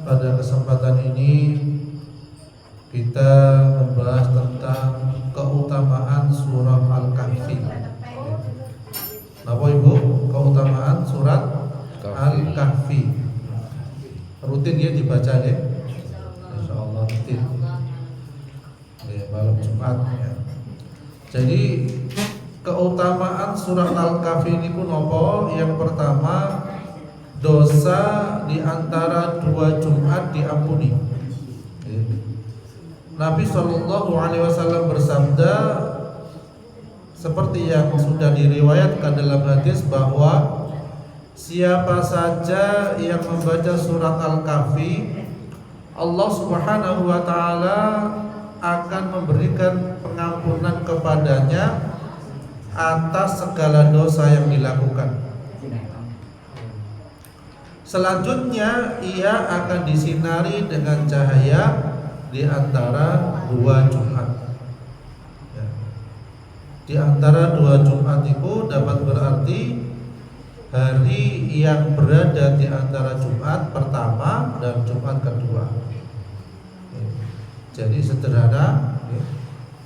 Pada kesempatan ini kita membahas tentang keutamaan surah Al-Kahfi. Apa Ibu? Keutamaan surat Al-Kahfi. Rutin ya dibaca ya? Insyaallah rutin. Ya, malam Jumat ya. Jadi keutamaan surat Al-Kahfi ini pun apa? Yang pertama, dosa di antara 2 Jumat diampuni. Nabi SAW bersabda seperti yang sudah diriwayatkan dalam hadis bahwa siapa saja yang membaca surat Al-Kahfi, Allah Subhanahu wa taala akan memberikan pengampunan kepadanya atas segala dosa yang dilakukan. Selanjutnya ia akan disinari dengan cahaya di antara 2 Jumat. Ya. Di antara 2 Jumat itu dapat berarti hari yang berada di antara Jumat pertama dan Jumat kedua. Ya. Jadi sederhana, ya.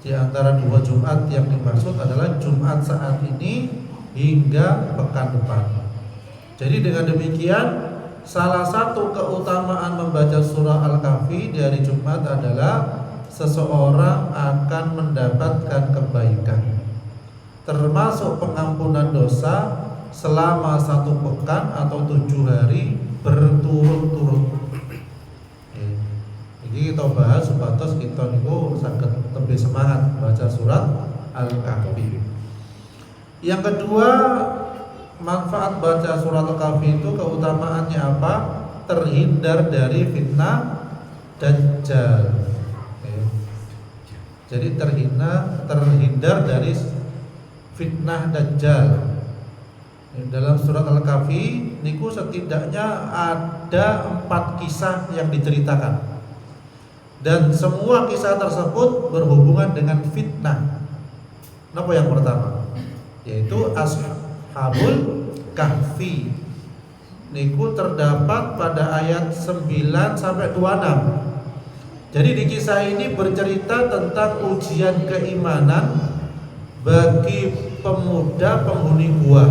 Di antara 2 Jumat yang dimaksud adalah Jumat saat ini hingga pekan depan. Jadi dengan demikian, salah satu keutamaan membaca surah Al-Kahfi di hari Jumat adalah seseorang akan mendapatkan kebaikan, termasuk pengampunan dosa selama 1 pekan atau 7 hari berturut-turut. Jadi kita bahas supados kita niku saged lebih semangat baca surat Al-Kahfi. Yang kedua, manfaat baca surat Al-Kahfi itu keutamaannya apa? Terhindar dari fitnah Dajjal. Jadi terhindar dari fitnah Dajjal. Dalam surat Al-Kahfi niku setidaknya ada 4 kisah yang diceritakan. Dan semua kisah tersebut berhubungan dengan fitnah. Apa yang pertama? Yaitu Ashabul Kahfi. Niku terdapat pada ayat 9 sampai 26. Jadi di kisah ini bercerita tentang ujian keimanan bagi pemuda penghuni gua.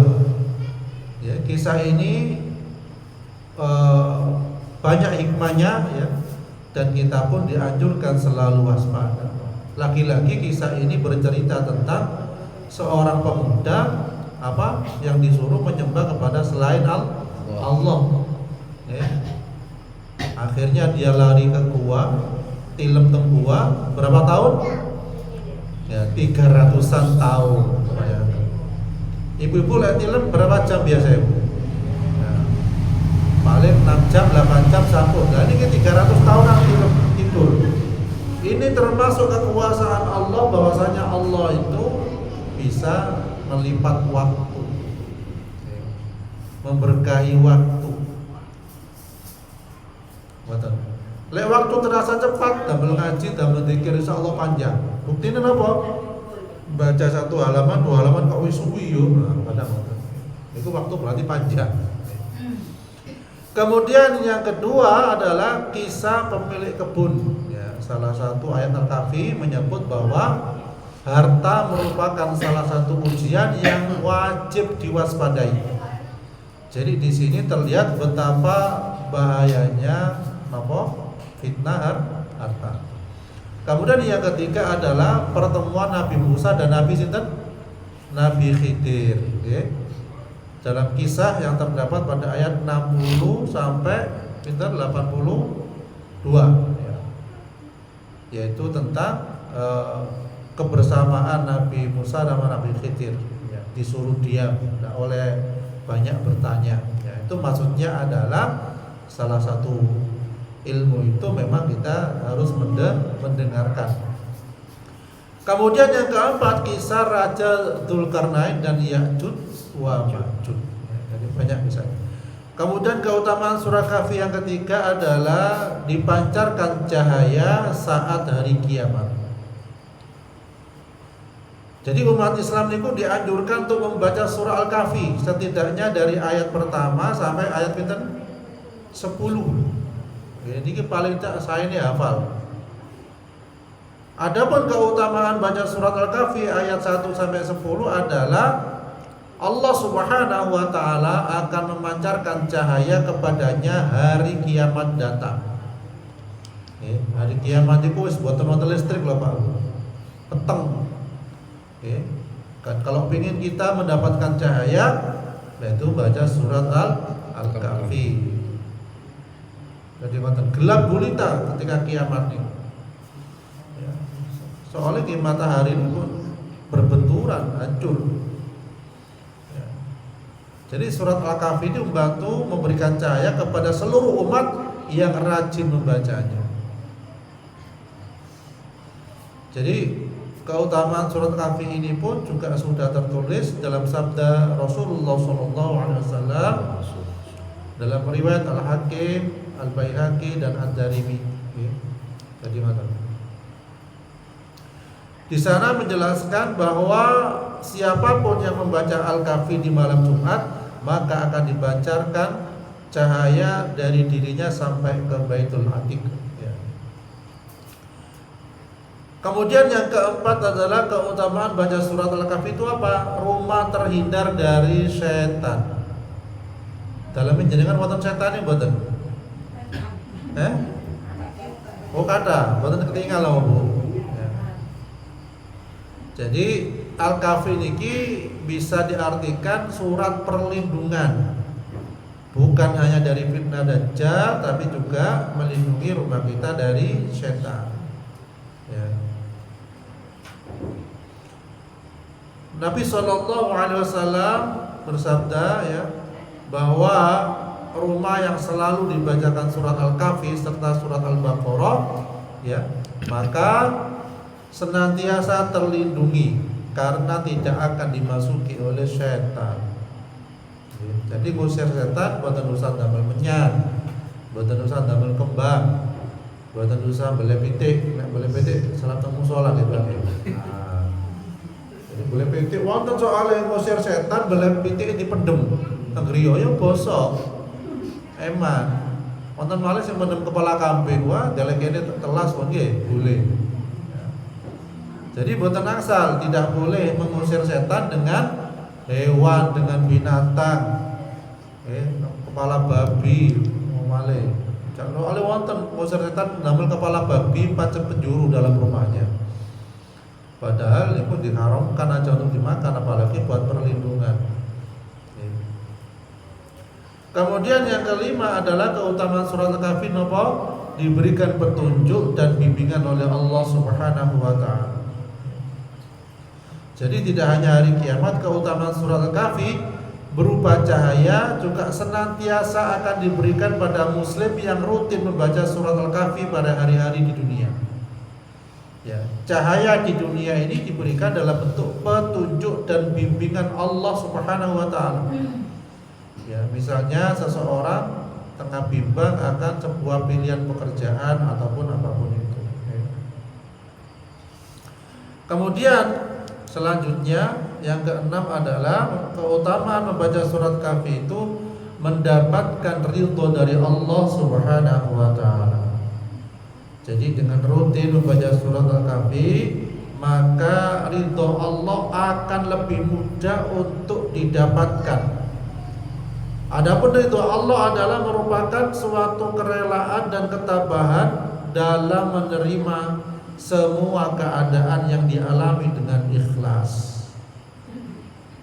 Ya, kisah ini banyak hikmahnya ya, dan kita pun dianjurkan selalu waspada. Lagi-lagi kisah ini bercerita tentang seorang pemuda yang disuruh menyembah kepada selain Allah. Ya. Akhirnya dia lari ke gua, tilem teng gua berapa tahun? Ya, 300-an tahun. Ibu-ibu lek tilem berapa jam biasa Ibu? Nah, paling 6 jam, 8 jam sampun. Nah, ini 300 tahun tilem tidur. Ini termasuk kekuasaan Allah, bahwasanya Allah itu bisa melipat waktu, memberkahi waktu. Lek waktu terasa cepat, damel ngaji, damel zikir insyaallah panjang. Buktine napa? Baca 1 halaman, 2 halaman kok wis suwi yo. Kadang-kadang. Itu waktu berarti panjang. Kemudian yang kedua adalah kisah pemilik kebun. Ya, salah satu ayat Al-Kahfi menyebut bahwa harta merupakan salah satu ujian yang wajib diwaspadai. Jadi di sini terlihat betapa bahayanya fitnah harta. Kemudian yang ketiga adalah pertemuan Nabi Musa dan Nabi Khidir. Okay. Dalam kisah yang terdapat pada ayat 60 sampai 82, ya. Yaitu tentang kebersamaan Nabi Musa dan Nabi Khidir, ya. Disuruh diam, tidak oleh banyak bertanya. Ya, itu maksudnya adalah salah satu ilmu itu memang kita harus mendengarkan. Kemudian yang keempat, kisah Raja Dzulkarnain dan Ya'juj wa Ma'juj. Jadi banyak kisah. Kemudian keutamaan surah Kahfi yang ketiga adalah dipancarkan cahaya saat hari kiamat. Jadi umat Islam itu dianjurkan untuk membaca surah Al-Kahfi setidaknya dari ayat pertama sampai ayat 10. Ini paling tak saya ini hafal. Adapun keutamaan baca surat Al-Kahfi ayat 1 sampai 10 adalah Allah Subhanahu wa taala akan memancarkan cahaya kepadanya hari kiamat datang. Hari kiamat itu wis boten wonten listrik lho Pak. Peteng. Kan kalau ingin kita mendapatkan cahaya, yaitu baca surat Al-Kahfi. Jadi wonten gelap gulita ketika kiamat ini. Ya. Soalnya di matahari itu berbenturan, hancur. Ya. Jadi surat Al-Kahfi itu membantu memberikan cahaya kepada seluruh umat yang rajin membacanya. Jadi keutamaan surat Kahfi ini pun juga sudah tertulis dalam sabda Rasulullah SAW dalam riwayat Al-Hakim, Al-Baihaqi dan Ad-Darimi. Jadi macam di sana menjelaskan bahwa siapapun yang membaca Al-Kahfi di malam Jumat maka akan dipancarkan cahaya dari dirinya sampai ke Baitul Atiq. Kemudian yang keempat adalah keutamaan baca surat Al-Kahfi itu apa? Rumah terhindar dari setan. Dalam jenengan wonten setan mboten? Oh kata, mboten ketinggal lho Bu. Ya. Jadi Al-Kahfi niki bisa diartikan surat perlindungan. Bukan hanya dari fitnah dajjal tapi juga melindungi rumah kita dari setan. Ya. Nabi SAW bersabda ya bahwa rumah yang selalu dibacakan surat Al-Kahfi serta surat Al-Baqarah ya maka senantiasa terlindungi karena tidak akan dimasuki oleh setan. Jadi ngusir setan boten urusan damel menyan, boten urusan damel kembang, boten urusan beli pitik, nek beli pitik salat teng musala gitu. Boleh pitik wonten soalnya ngusir setan boleh pitik dipendem teng griya ya bosok eman wonten malih sing mendem kepala kambing wah delekene telas wong nggih boleh. Jadi boten angsal tidak boleh mengusir setan dengan hewan, dengan binatang kepala babi malih kalau ale wonten ngusir setan damel kepala babi pacet penjuru dalam rumahnya. Padahal itu diharamkan aja untuk dimakan apalagi buat perlindungan. Kemudian yang kelima adalah keutamaan surat Al-Kahfi napa? Diberikan petunjuk dan bimbingan oleh Allah Subhanahu wa taala. Jadi tidak hanya hari kiamat keutamaan surat Al-Kahfi berupa cahaya juga senantiasa akan diberikan pada muslim yang rutin membaca surat Al-Kahfi pada hari-hari di dunia. Ya, cahaya di dunia ini diberikan dalam bentuk petunjuk dan bimbingan Allah Subhanahu wa taala. Ya, misalnya seseorang tengah bimbang akan sebuah pilihan pekerjaan ataupun apapun itu. Ya. Kemudian selanjutnya yang keenam adalah keutamaan membaca surat Kahfi itu mendapatkan ridho dari Allah Subhanahu wa taala. Jadi dengan rutin membaca surat Al-Kahfi maka ridho Allah akan lebih mudah untuk didapatkan. Adapun ridho Allah adalah merupakan suatu kerelaan dan ketabahan dalam menerima semua keadaan yang dialami dengan ikhlas.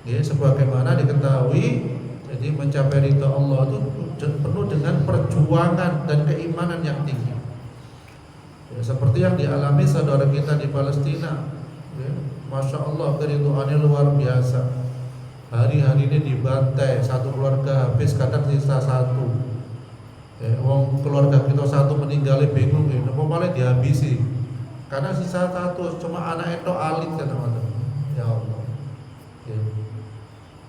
Ya, sebagaimana diketahui, jadi mencapai ridho Allah itu penuh dengan perjuangan dan keimanan yang tinggi. Ya, seperti yang dialami saudara kita di Palestina, ya, Masya Allah keriduannya luar biasa. Hari-hari ini dibantai, satu keluarga habis kadang sisa satu. Ya, wong keluarga kita satu meninggal bingung, apa malah dihabisi. Karena sisa satu cuma anak itu alit kan teman-teman. Ya Allah. Ya.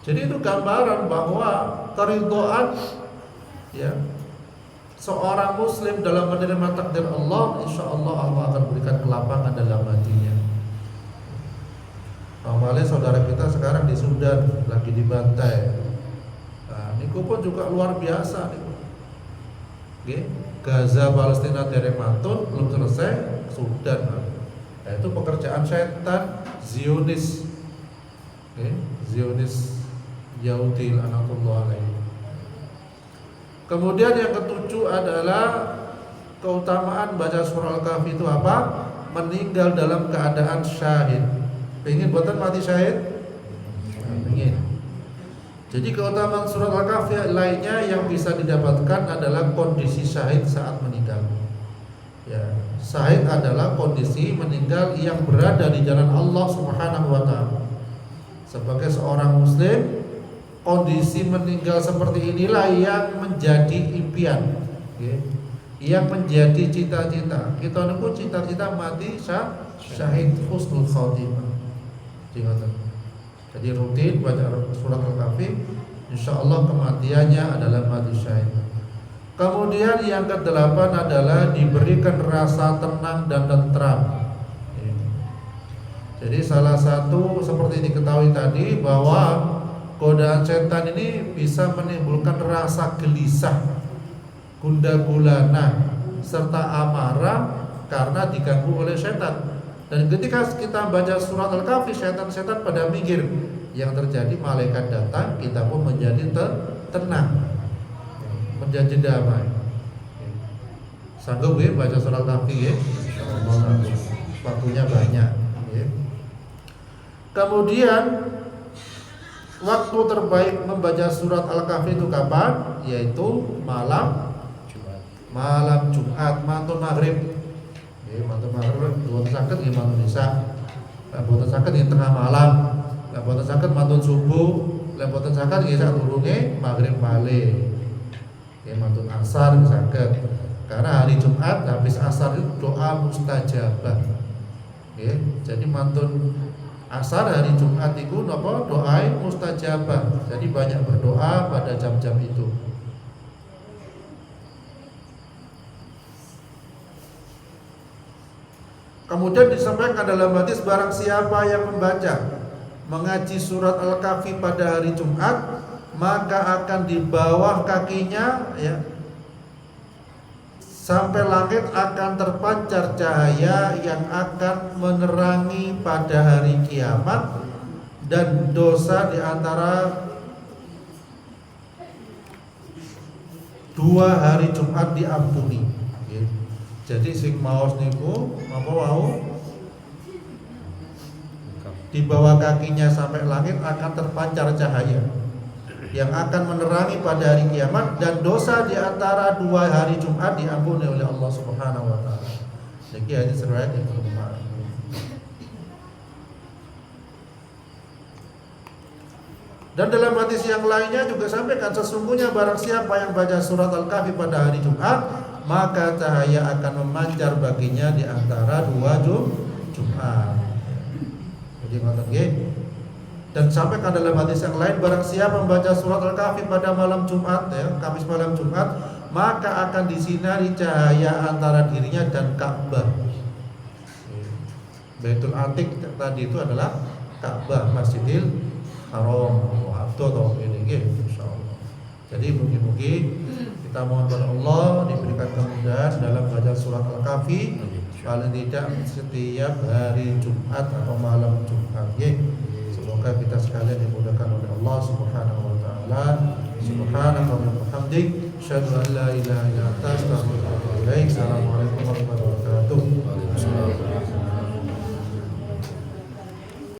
Jadi itu gambaran bahwa keridhaan ya seorang muslim dalam menerima takdir Allah, insya Allah Allah akan berikan kelapangan dalam hatinya. Awalnya saudara kita sekarang di Sudan lagi dibantai. Nah, niku pun juga luar biasa niku. Okay. Gaza Palestina dereng mantun belum selesai Sudan. Nah, itu pekerjaan setan Zionis. Okay. Zionis Yahudi laknatullah alaihi. Kemudian yang ketujuh adalah keutamaan baca surah Al-Kahfi itu apa? Meninggal dalam keadaan syahid. Pengen buatan mati syahid? Pengen. Jadi keutamaan surat Al-Kahfi lainnya yang bisa didapatkan adalah kondisi syahid saat meninggal. Ya, syahid adalah kondisi meninggal yang berada di jalan Allah Subhanahu wa taala. Sebagai seorang muslim, kondisi meninggal seperti inilah yang menjadi impian, ya, yang menjadi cita-cita. Kita nunggu cita-cita mati syahid husnul khotimah. Jadi rutin baca surat Al-Kahfi, insyaallah kematiannya adalah mati syahid. Kemudian yang kedelapan adalah diberikan rasa tenang dan tentram. Jadi salah satu seperti diketahui tadi bahwa godaan setan ini bisa menimbulkan rasa gelisah, gundah gulana, serta amarah karena diganggu oleh setan. Dan ketika kita baca surat Al-Kahfi, setan-setan pada minggir. Yang terjadi malaikat datang, kita pun menjadi tenang, menjadi damai. Sanggup ya baca surat Al-Kahfi ya? Waktunya banyak ya. Kemudian waktu terbaik membaca surat Al-Kahfi itu kapan? Yaitu malam Jumat, mantun maghrib. Mantun maghrib, buatan sakit ya mantun isya, buatan sakit ya tengah malam, buatan sakit mantun subuh, buatan sakit ya saat turunnya maghrib balik, mantun asar sakit. Karena hari Jumat habis asar itu doa mustajabah. Jadi mantun asar hari Jumat itu doa mustajabah. Jadi banyak berdoa pada jam-jam itu. Kemudian disampaikan dalam hadis, barang siapa yang membaca mengaji surat Al-Kahfi pada hari Jumat, maka akan di bawah kakinya ya sampai langit akan terpancar cahaya yang akan menerangi pada hari kiamat, dan dosa di antara 2 hari Jumat diampuni. Jadi sing maos niku apa wau di bawah kakinya sampai langit akan terpancar cahaya yang akan menerangi pada hari kiamat, dan dosa di antara 2 hari Jumat diampuni oleh Allah Subhanahu wa taala. Jadi hadis riwayat yang kedua. Dan dalam hadis yang lainnya juga sampaikan, sesungguhnya barang siapa yang baca surat Al-Kahfi pada hari Jumat, maka cahaya akan memancar baginya di antara 2 Jumat. Jadi ngoten nggih. Dan sampaikan dalam hadis yang lain, barang siapa membaca surat Al-Kahfi pada malam Jumat ya, Kamis malam Jumat, maka akan disinari cahaya antara dirinya dan Ka'bah. Baitul Atiq tadi itu adalah Ka'bah, Masjidil Haram, atau ini insyaallah. Jadi mungkin kita mohon kepada Allah diberikan kemudahan dalam baca surat Al-Kahfi paling tidak setiap hari Jumat atau malam Jumat. Semoga kita sekalian dimudahkan oleh Allah Subhanahu wa taala. Subhanaka wa bihamdik, asyhadu an la ilaha illa anta, astaghfiruka wa atubu ilaik. Assalamualaikum warahmatullahi wabarakatuh.